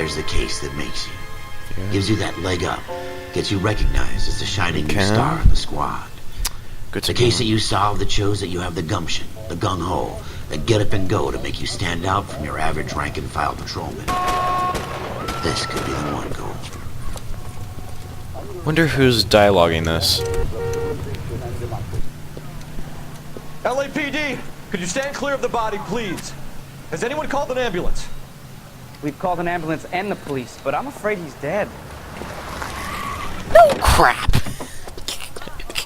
There's the case that makes you. Yeah. Gives you that leg up. Gets you recognized as the shining new star of the squad. Good The case that you solve that shows that you have the gumption, the gung-ho, the get up and go to make you stand out from your average rank-and-file patrolman. This could be the one, Gold. Wonder who's dialoguing this. LAPD, could you stand clear of the body, please? Has anyone called an ambulance? We've called an ambulance and the police, but I'm afraid he's dead. No crap!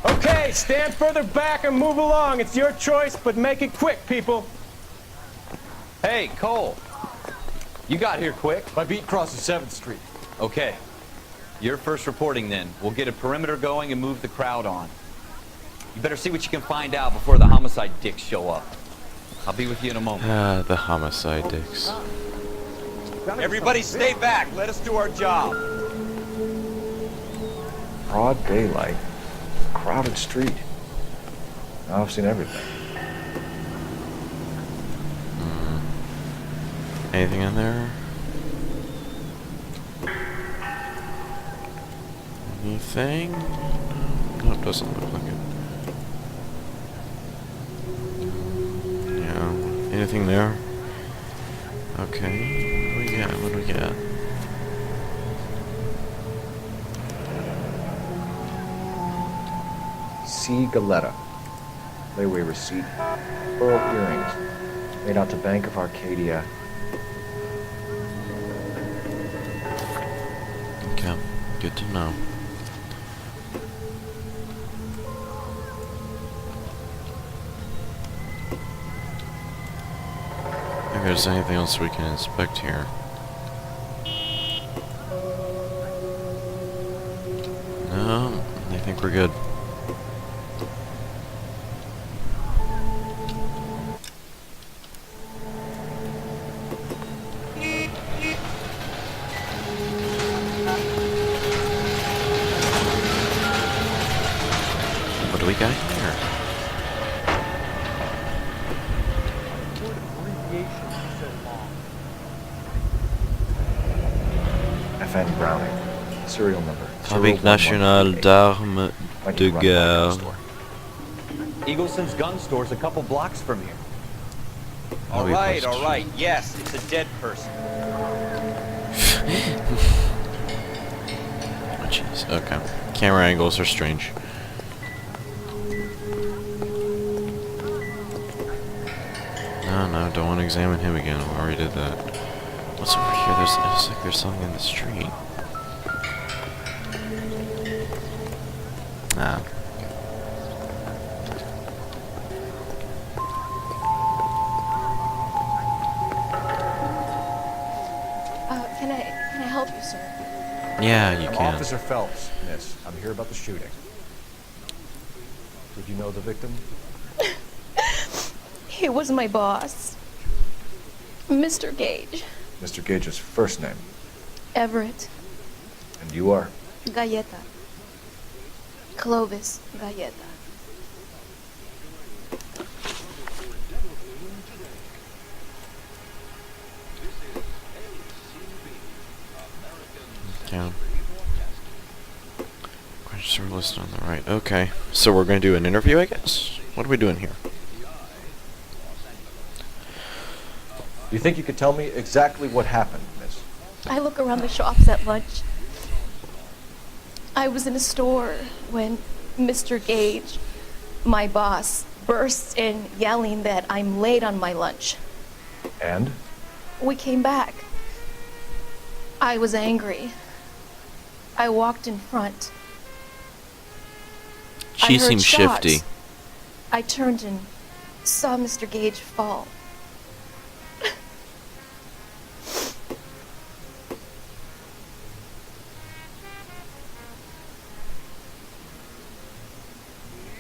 Okay, stand further back and move along. It's your choice, but make it quick, people. Hey, Cole. You got here quick. My beat crosses 7th Street. Okay. You're first reporting then. We'll get a perimeter going and move the crowd on. You better see what you can find out before the homicide dicks show up. I'll be with you in a moment. The homicide dicks. Everybody stay back. Let us do our job. Broad daylight. Crowded street. Now I've seen everything. Anything in there? Anything? No, it doesn't look like it. Yeah. Anything there? Okay. What do we got? What do we got? C. Galetta. Layaway receipt. Pearl earrings. Made out to Bank of Arcadia. Okay. Good to know. If there's anything else we can inspect here. No, I think we're good. What do we got here? FN Browning. Serial number. Fabrique nationale d'armes de guerre. Eagleson's gun store's a couple blocks from here. All right. Yes, it's a dead person. Oh, jeez. Okay. Camera angles are strange. No, don't want to examine him again. I already did that. What's over here? It looks like there's something in the street. Ah. Can I help you, sir? Yeah, you can. Officer Phelps, miss. I'm here about the shooting. Did you know the victim? He was my boss, Mr. Gage. Mr. Gage's first name. Everett. And you are? Galleta. Clovis Galleta. Yeah. Register listed on the right. Okay. So we're going to do an interview, I guess? What are we doing here? You think you could tell me exactly what happened, miss? I look around the shops at lunch. I was in a store when Mr. Gage, my boss, bursts in yelling that I'm late on my lunch. And? We came back. I was angry. I walked in front. She I heard seems shots. shifty. I turned and saw Mr. Gage fall.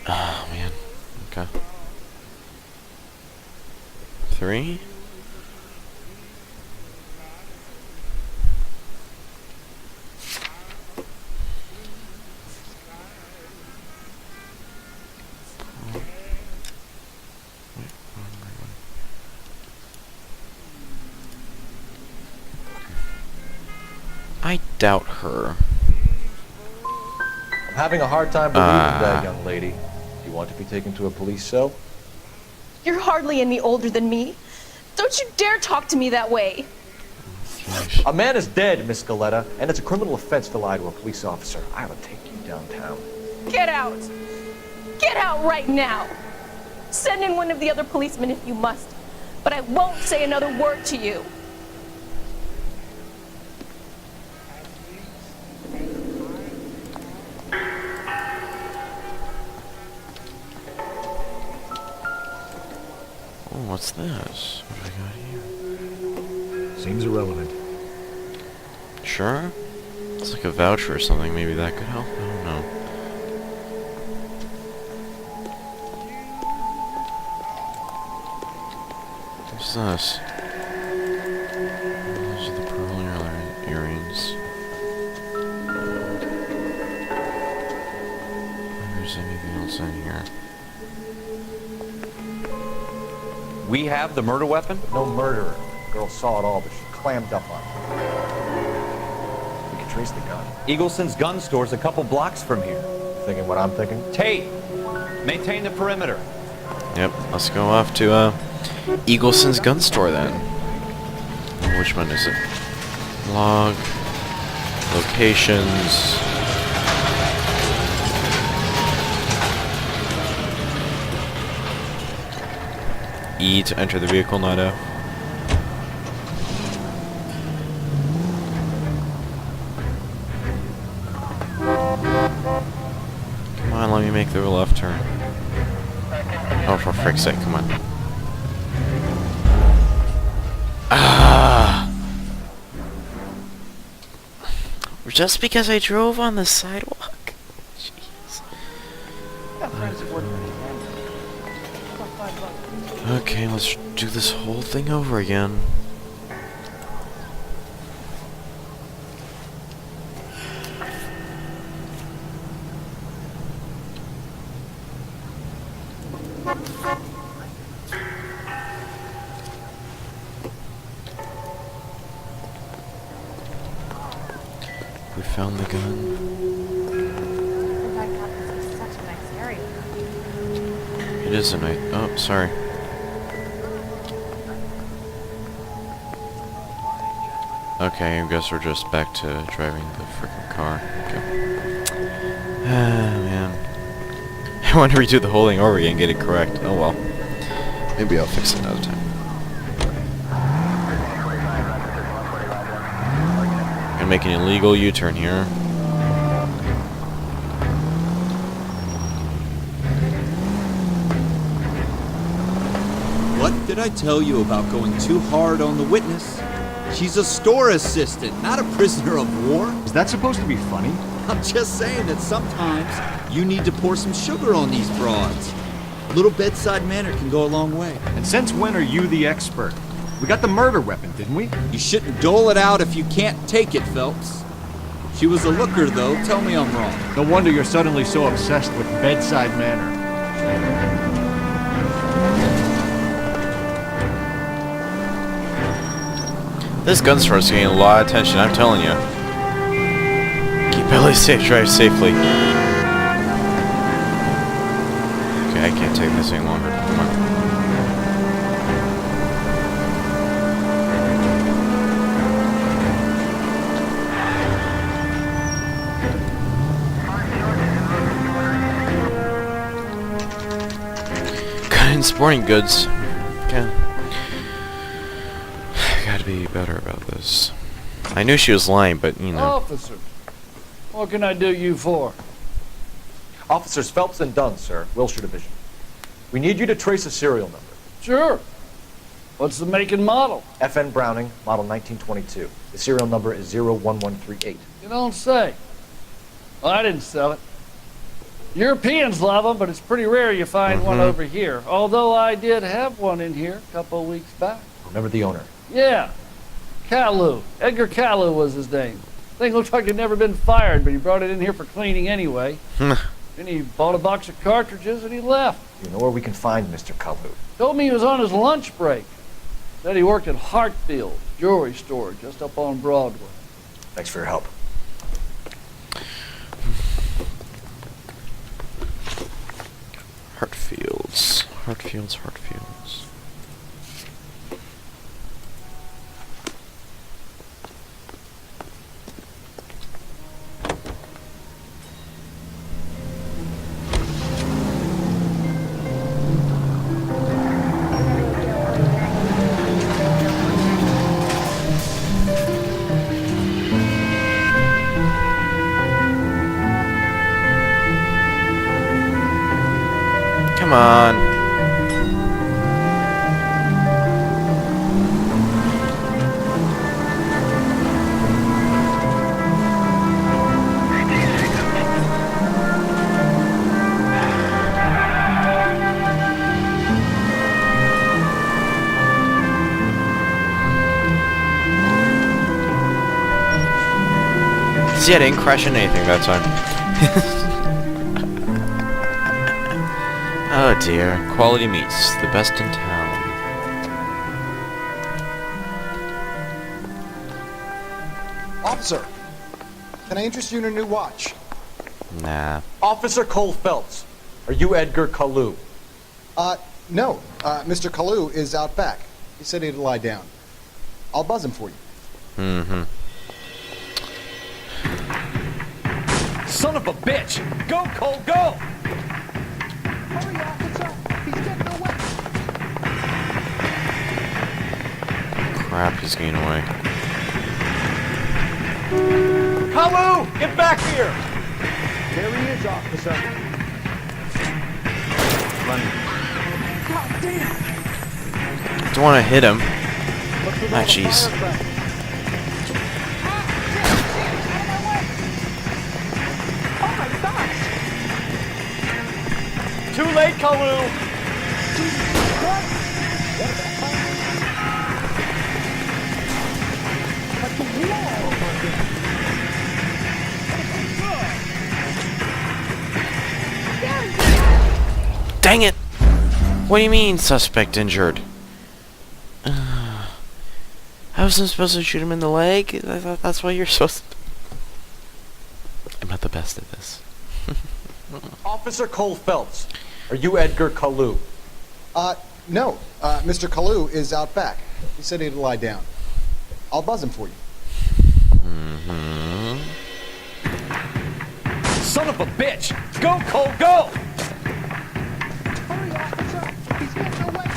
Oh, man. Okay. 3? doubt her. I'm having a hard time believing that, young lady. Do you want to be taken to a police cell? You're hardly any older than me. Don't you dare talk to me that way. A man is dead, Miss Galetta, and it's a criminal offense to lie to a police officer. I will take you downtown. Get out. Get out right now. Send in one of the other policemen if you must, but I won't say another word to you. Oh, what's this? What do I got here? Seems irrelevant. Sure? It's like a voucher or something. Maybe that could help? I don't know. What's this? Those are the pearl earrings. If there's anything else in here. We have the murder weapon? No murderer. The girl saw it all, but she clammed up on it. We can trace the gun. Eagleson's gun store's a couple blocks from here. Thinking what I'm thinking? Tate, maintain the perimeter. Yep, let's go off to Eagleson's gun store then. Which one is it? Log. Locations. E to enter the vehicle, not F. Come on, let me make the left turn. Oh, for frick's sake, come on. Ah! Just because I drove on the sidewalk? Jeez. Okay, let's do this whole thing over again. We found the gun. Such a nice area. It is a night. Oh, sorry. Okay, I guess we're just back to driving the freaking car. Okay. Ah, man. I want to redo the whole thing over again and get it correct. Oh well. Maybe I'll fix it another time. Gonna make an illegal U-turn here. What did I tell you about going too hard on the witness? She's a store assistant, not a prisoner of war. Is that supposed to be funny? I'm just saying that sometimes you need to pour some sugar on these broads. A little bedside manner can go a long way. And since when are you the expert? We got the murder weapon, didn't we? You shouldn't dole it out if you can't take it, Phelps. She was a looker, though. Tell me I'm wrong. No wonder you're suddenly so obsessed with bedside manner. This gun store is getting a lot of attention, I'm telling you. Keep Ellie safe, drive safely. Okay, I can't take this any longer. Come on. Gun and sporting goods. Okay. Gotta be better about this. I knew she was lying, but you know. Officer, what can I do you for? Officers Phelps and Dunn, sir, Wilshire Division. We need you to trace a serial number. Sure. What's the make and model? FN Browning, model 1922. The serial number is 01138. You don't say. Well, I didn't sell it. Europeans love them, but it's pretty rare you find one over here. Although I did have one in here a couple of weeks back. Remember the owner? Yeah. Caillou. Edgar Caillou was his name. Thing looked like he'd never been fired, but he brought it in here for cleaning anyway. Then he bought a box of cartridges and he left. You know where we can find Mr. Caillou? Told me he was on his lunch break. Said he worked at Hartfield's jewelry store just up on Broadway. Thanks for your help. Hartfields. Hartfields. Come on. See, I didn't crash into anything that time. Oh dear. Quality meats, the best in town. Officer, can I interest you in a new watch? Nah. Officer Cole Phelps, are you Edgar Kalu? No. Mr. Kalu is out back. He said he'd lie down. I'll buzz him for you. Mm-hmm. Son of a bitch! Go, Cole, go! Hurry, officer! He's getting away! Crap, he's getting away. Kalu, get back here! There he is, officer. Running. God damn! Don't want to hit him. Ah, jeez. Too late, Kalu! Dang it! What do you mean, suspect injured? I wasn't supposed to shoot him in the leg? I thought that's what you're supposed to... I'm not the best at this. Officer Cole Phelps, are you Edgar Kalu? No. Mr. Kalu is out back. He said he'd lie down. I'll buzz him for you. Mm-hmm. Son of a bitch! Go, Cole, go! Hurry, officer! He's getting away!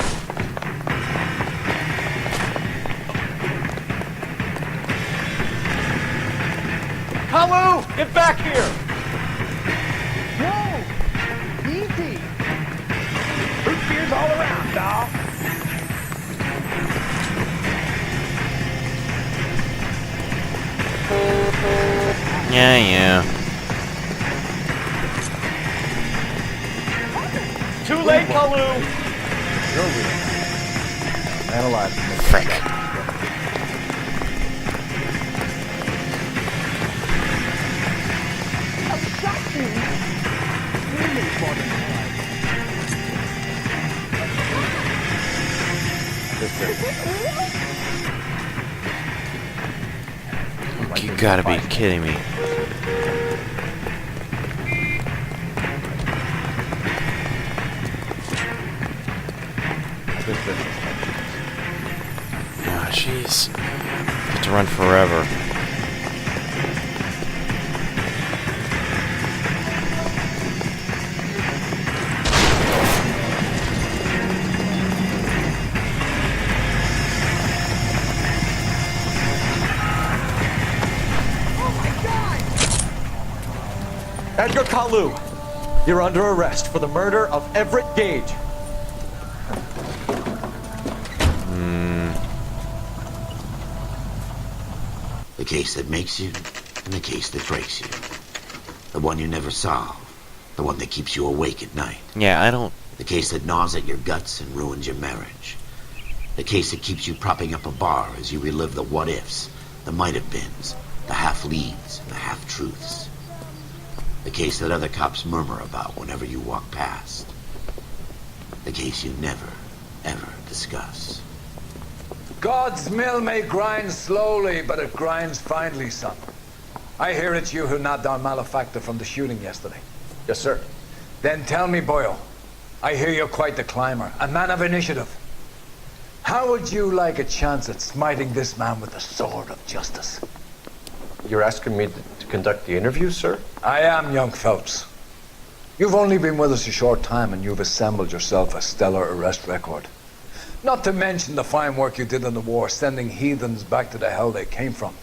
Kalu, get back here! Whoa! Easy! Root beers all around, dawg! Yeah. Too late, Kalu! You're weird. Man alive. Frick. You gotta be kidding me. Ah, jeez. Get to run forever. Edgar Kalu, you're under arrest for the murder of Everett Gage. The case that makes you, and the case that breaks you. The one you never solve. The one that keeps you awake at night. Yeah, I don't... The case that gnaws at your guts and ruins your marriage. The case that keeps you propping up a bar as you relive the what-ifs, the might-have-beens, the half-leads, and the half-truths. The case that other cops murmur about whenever you walk past. The case you never, ever discuss. God's mill may grind slowly, but it grinds finely, son. I hear it's you who knocked down Malefactor from the shooting yesterday. Yes, sir. Then tell me, Boyle, I hear you're quite the climber, a man of initiative. How would you like a chance at smiting this man with the sword of justice? You're asking me to conduct the interview, sir? I am, young Phelps. You've only been with us a short time and you've assembled yourself a stellar arrest record. Not to mention the fine work you did in the war, sending heathens back to the hell they came from.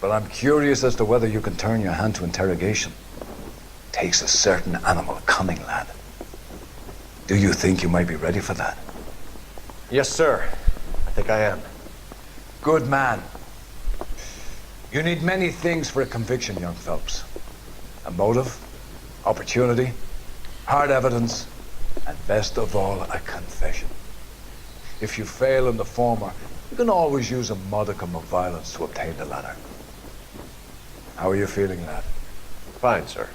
But I'm curious as to whether you can turn your hand to interrogation. Takes a certain animal cunning, lad. Do you think you might be ready for that? Yes, sir. I think I am. Good man. You need many things for a conviction, young Phelps. A motive, opportunity, hard evidence, and best of all, a confession. If you fail in the former, you can always use a modicum of violence to obtain the latter. How are you feeling, lad? Fine, sir.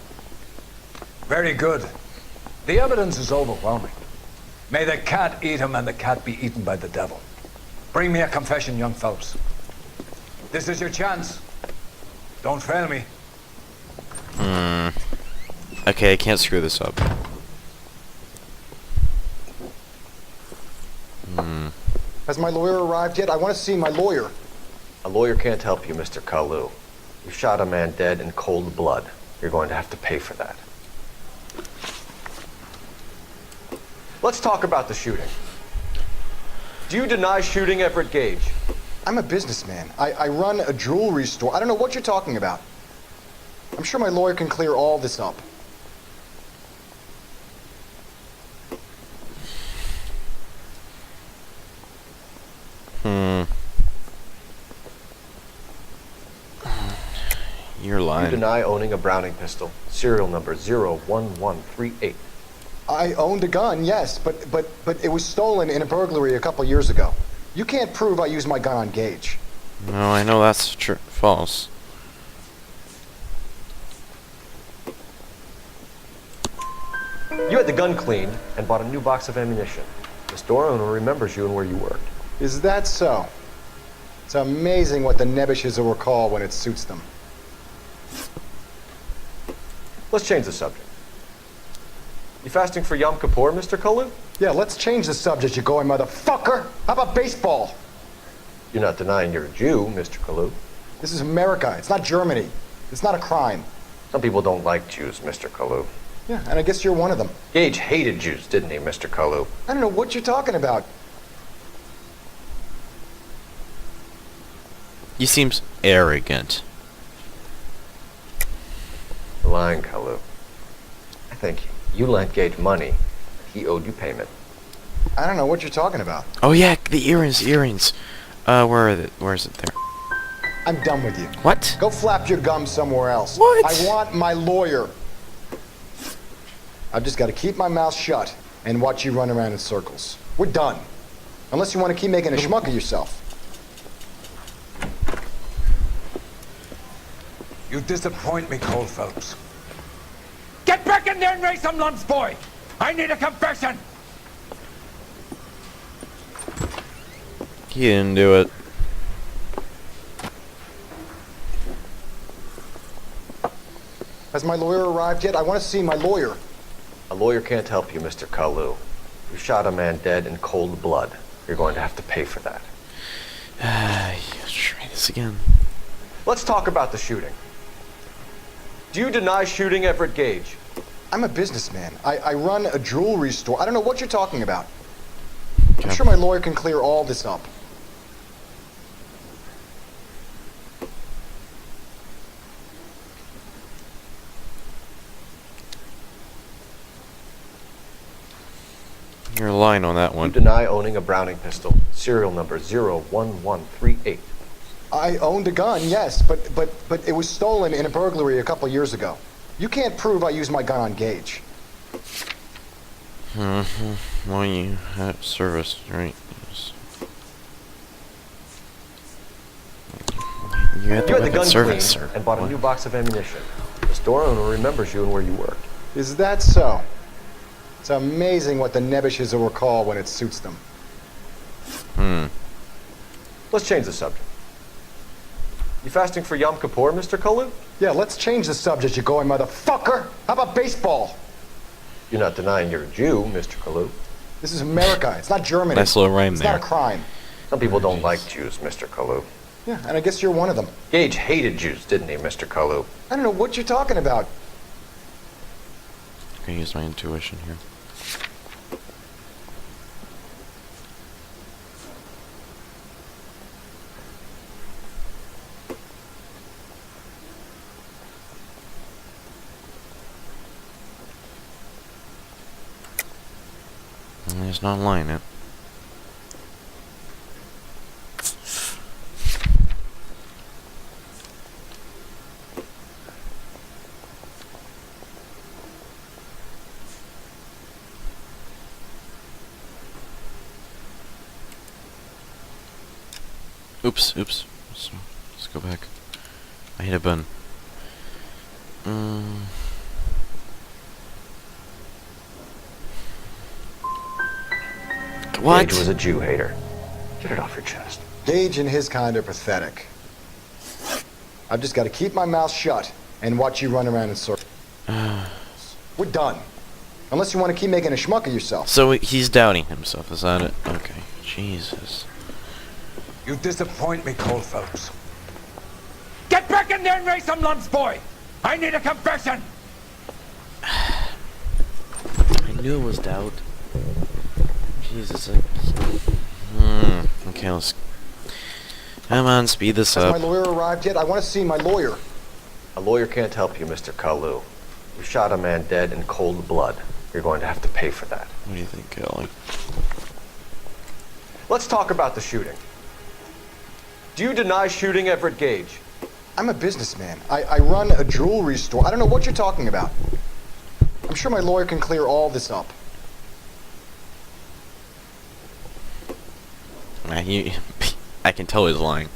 Very good. The evidence is overwhelming. May the cat eat him and the cat be eaten by the devil. Bring me a confession, young Phelps. This is your chance. Don't fail me. Okay, I can't screw this up. Has my lawyer arrived yet? I want to see my lawyer. A lawyer can't help you, Mr. Kalu. You shot a man dead in cold blood. You're going to have to pay for that. Let's talk about the shooting. Do you deny shooting Everett Gage? I'm a businessman. I run a jewelry store. I don't know what you're talking about. I'm sure my lawyer can clear all this up. You're lying. You deny owning a Browning pistol, serial number 01138. I owned a gun, yes, but it was stolen in a burglary a couple years ago. You can't prove I used my gun on Gage. No, I know that's false. You had the gun cleaned and bought a new box of ammunition. The store owner remembers you and where you worked. Is that so? It's amazing what the Nebbishes will recall when it suits them. Let's change the subject. You fasting for Yom Kippur, Mr. Kalu? Yeah, let's change the subject, you going motherfucker. How about baseball? You're not denying you're a Jew, Mr. Kalu. This is America. It's not Germany. It's not a crime. Some people don't like Jews, Mr. Kalu. Yeah, and I guess you're one of them. Gage hated Jews, didn't he, Mr. Kalu? I don't know what you're talking about. He seems arrogant. You're lying, Kalu. I think you lent Gage money. He owed you payment. I don't know what you're talking about. Oh yeah, the earrings. Where is it there? I'm done with you. What? Go flap your gums somewhere else. What? I want my lawyer. I've just got to keep my mouth shut and watch you run around in circles. We're done. Unless you want to keep making a schmuck of yourself. You disappoint me, Cole Phelps. Get back in there and raise some lumps, boy! I need a confession! He didn't do it. Has my lawyer arrived yet? I want to see my lawyer. A lawyer can't help you, Mr. Kalu. You shot a man dead in cold blood. You're going to have to pay for that. Let's try this again. Let's talk about the shooting. Do you deny shooting Everett Gage? I'm a businessman. I run a jewelry store. I don't know what you're talking about. Okay. I'm sure my lawyer can clear all this up. You're lying on that You one. deny owning a Browning pistol, serial number 01138. I owned a gun, yes, but it was stolen in a burglary a couple years ago. You can't prove I used my gun on Gage. Well, you have service, right? Yes. You had You had the the gun service, cleaned sir. and bought a new box of ammunition. The store owner remembers you and where you worked. Is that so? It's amazing what the Nebbishes will recall when it suits them. Let's change the subject. You fasting for Yom Kippur, Mr. Kalu? Yeah, let's change the subject, you going motherfucker. How about baseball? You're not denying you're a Jew, Mr. Kalu. This is America. It's not Germany. Nice little rhyme it's there. It's not a crime. Some people don't like Jews, Mr. Kalu. Yeah, and I guess you're one of them. Gage hated Jews, didn't he, Mr. Kalu? I don't know what you're talking about. I'm gonna use my intuition here. He's not lying it. Oops. Let's go back. I hit a button. What? Gage was a Jew hater. Get it off your chest. Gage and his kind are pathetic. I've just got to keep my mouth shut and watch you run around in circles. We're done. Unless you want to keep making a schmuck of yourself. So he's doubting himself, is that it? Okay. Jesus. You disappoint me, Cole Phelps. Get back in there and raise some lunch, boy! I need a confession! I knew it was doubt. Jesus. Okay, let's... Come on, speed this up. Has my lawyer arrived yet? I want to see my lawyer. A lawyer can't help you, Mr. Kalu. You shot a man dead in cold blood. You're going to have to pay for that. What do you think, Kelly? Let's talk about the shooting. Do you deny shooting Everett Gage? I'm a businessman. I run a jewelry store. I don't know what you're talking about. I'm sure my lawyer can clear all this up. I can tell he's lying.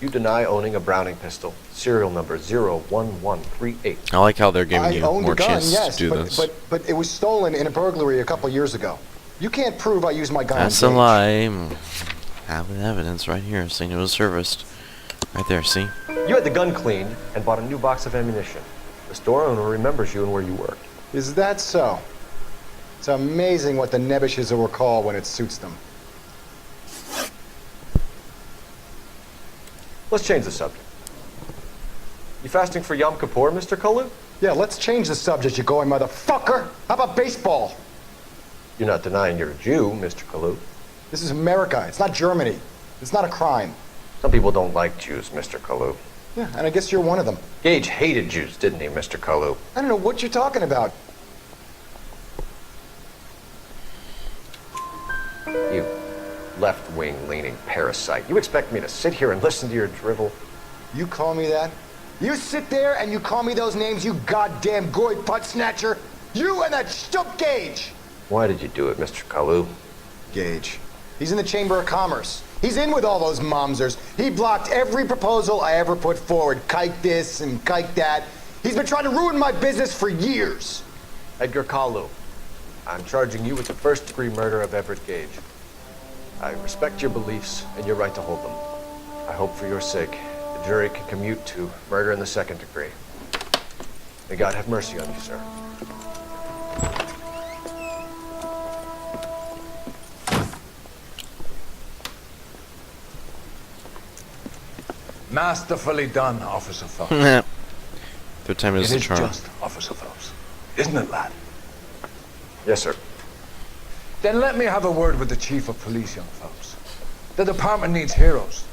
You deny owning a Browning pistol, serial number 01138. I like how they're giving you owned more a gun, chance yes, to do this. But it was stolen in a burglary a couple years ago. You can't prove I used my gun. That's a lie. Have the evidence right here, saying it was serviced. Right there, see? You had the gun cleaned and bought a new box of ammunition. The store owner remembers you and where you worked. Is that so? It's amazing what the nebbishes will recall when it suits them. Let's change the subject. You fasting for Yom Kippur, Mr. Kalu? Yeah, let's change the subject, you going motherfucker. How about baseball? You're not denying you're a Jew, Mr. Kalu. This is America. It's not Germany. It's not a crime. Some people don't like Jews, Mr. Kalu. Yeah, and I guess you're one of them. Gage hated Jews, didn't he, Mr. Kalu? I don't know what you're talking about. You left-wing leaning parasite. You expect me to sit here and listen to your drivel? You call me that? You sit there and you call me those names, you goddamn goy butt snatcher? You and that stump Gage! Why did you do it, Mr. Kalu? Gage. He's in the Chamber of Commerce. He's in with all those momsers. He blocked every proposal I ever put forward. Kike this and kike that. He's been trying to ruin my business for years. Edgar Kalu, I'm charging you with the first-degree murder of Everett Gage. I respect your beliefs and your right to hold them. I hope for your sake the jury can commute to murder in the second degree. May God have mercy on you, sir. Masterfully done, Officer Phelps. Third time is the charm. It is just, Officer Phelps. Isn't it, lad? Yes, sir. Then let me have a word with the Chief of Police, young Phelps. The department needs heroes.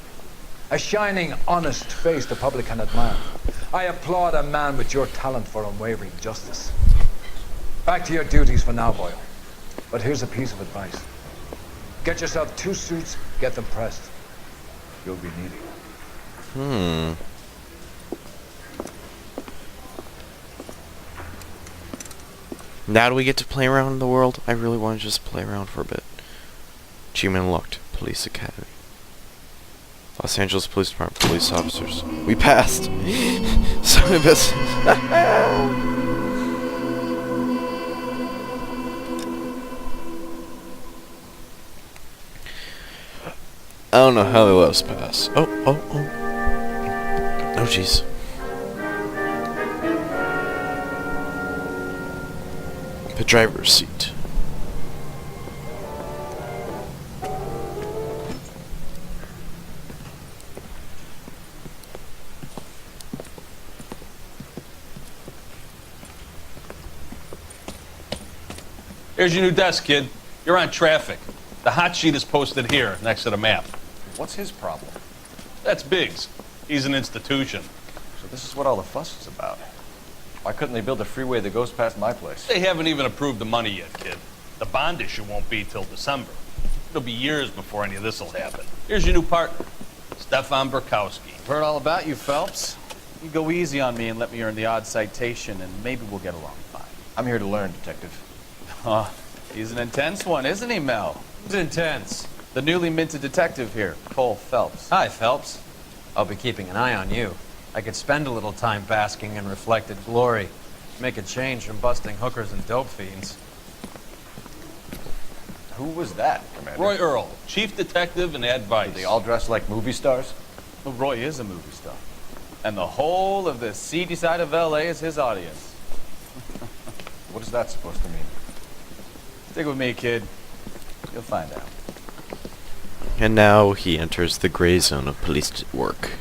A shining, honest face the public can admire. I applaud a man with your talent for unwavering justice. Back to your duties for now, Boyle. But here's a piece of advice. Get yourself 2 suits, get them pressed. You'll be needing them. Now do we get to play around in the world? I really want to just play around for a bit. Achievement unlocked. Police Academy. Los Angeles Police Department. Police officers. We passed! Son of a... I don't know how they let us pass. Oh, jeez. the driver's seat. Here's your new desk, kid. You're on traffic. The hot sheet is posted here, next to the map. What's his problem? That's Biggs. He's an institution. So this is what all the fuss is about. Why couldn't they build a freeway that goes past my place? They haven't even approved the money yet, kid. The bond issue won't be till December. It'll be years before any of this will happen. Here's your new partner, Stefan Burkowski. Heard all about you, Phelps. You go easy on me and let me earn the odd citation, and maybe we'll get along fine. I'm here to learn, Detective. Oh, he's an intense one, isn't he, Mel? Who's intense? The newly minted detective here, Cole Phelps. Hi, Phelps. I'll be keeping an eye on you. I could spend a little time basking in reflected glory. Make a change from busting hookers and dope fiends. Who was that, Commander? Roy Earl, chief detective and advice. Do they all dress like movie stars? Well, Roy is a movie star. And the whole of the seedy side of L.A. is his audience. What is that supposed to mean? Stick with me, kid. You'll find out. And now he enters the gray zone of police work.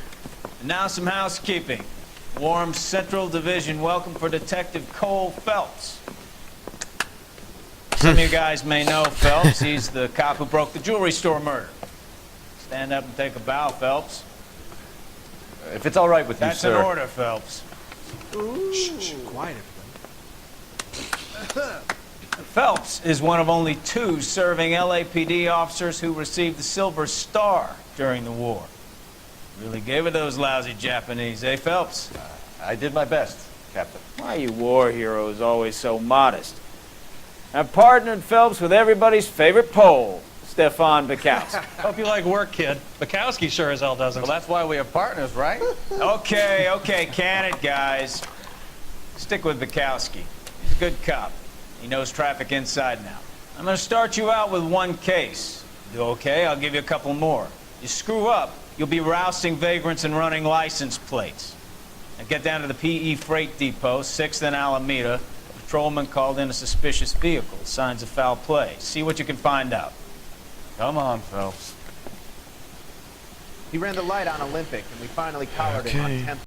And now some housekeeping. Warm Central Division welcome for Detective Cole Phelps. Some of you guys may know Phelps. He's the cop who broke the jewelry store murder. Stand up and take a bow, Phelps. If it's all right with you, That's sir. an order, Phelps. Shh, quiet, everybody. Phelps is one of only 2 serving LAPD officers who received the Silver Star during the war. Really gave it those lousy Japanese, eh, Phelps? I did my best, Captain. Why are you war heroes always so modest? I've partnered Phelps with everybody's favorite Pole, Stefan Bukowski. Hope you like work, kid. Bukowski sure as hell doesn't. Well, that's why we have partners, right? Okay, can it, guys. Stick with Bukowski. He's a good cop. He knows traffic inside and out. I'm going to start you out with 1 case. Do okay, I'll give you a couple more. You screw up, you'll be rousting vagrants and running license plates. Now get down to the PE Freight Depot, 6th and Alameda. A patrolman called in a suspicious vehicle. Signs of foul play. See what you can find out. Come on, Phelps. He ran the light on Olympic, and we finally collared him on 10th.